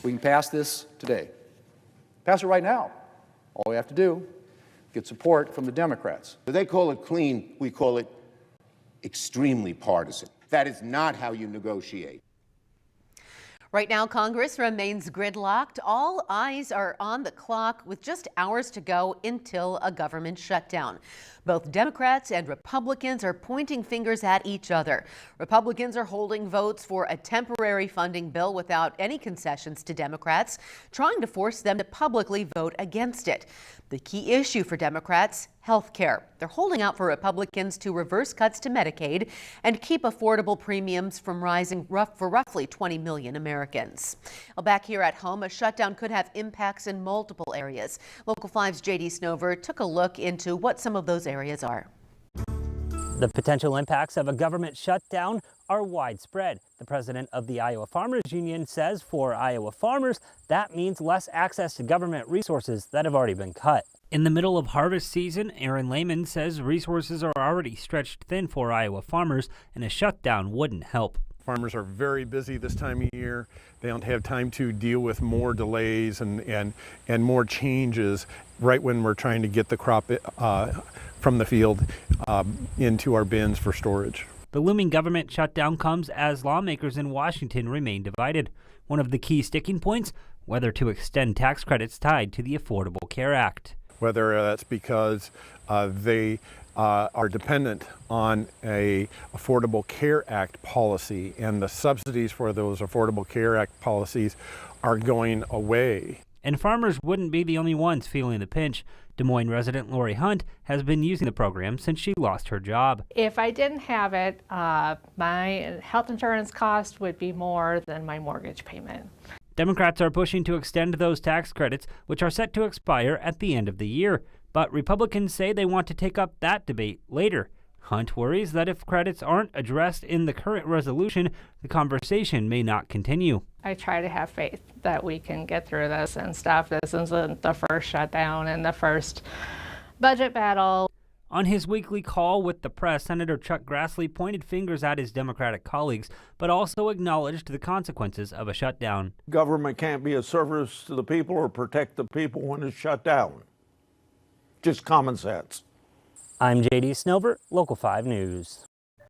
We can pass this today. Pass it right now. All we have to do, get support from the Democrats. They call it clean, we call it extremely partisan. That is not how you negotiate. Right now, Congress remains gridlocked. All eyes are on the clock with just hours to go until a government shutdown. Both Democrats and Republicans are pointing fingers at each other. Republicans are holding votes for a temporary funding bill without any concessions to Democrats, trying to force them to publicly vote against it. The key issue for Democrats, health care. They're holding out for Republicans to reverse cuts to Medicaid and keep affordable premiums from rising for roughly 20 million Americans. Well, back here at home, a shutdown could have impacts in multiple areas. Local 5's JD Snover took a look into what some of those areas are. The potential impacts of a government shutdown are widespread. The president of the Iowa Farmers Union says for Iowa farmers, that means less access to government resources that have already been cut. In the middle of harvest season, Aaron Lehman says resources are already stretched thin for Iowa farmers, and a shutdown wouldn't help. Farmers are very busy this time of year. They don't have time to deal with more delays and more changes right when we're trying to get the crop from the field into our bins for storage. The looming government shutdown comes as lawmakers in Washington remain divided. One of the key sticking points, whether to extend tax credits tied to the Affordable Care Act. Whether that's because they are dependent on a Affordable Care Act policy and the subsidies for those Affordable Care Act policies are going away. And farmers wouldn't be the only ones feeling the pinch. Des Moines resident Lori Hunt has been using the program since she lost her job. If I didn't have it, my health insurance cost would be more than my mortgage payment. Democrats are pushing to extend those tax credits, which are set to expire at the end of the year. But Republicans say they want to take up that debate later. Hunt worries that if credits aren't addressed in the current resolution, the conversation may not continue. I try to have faith that we can get through this and stuff. This isn't the first shutdown and the first budget battle. On his weekly call with the press, Senator Chuck Grassley pointed fingers at his Democratic colleagues, but also acknowledged the consequences of a shutdown. Government can't be a service to the people or protect the people when it's shut down. Just common sense. I'm JD Snover, Local 5 News.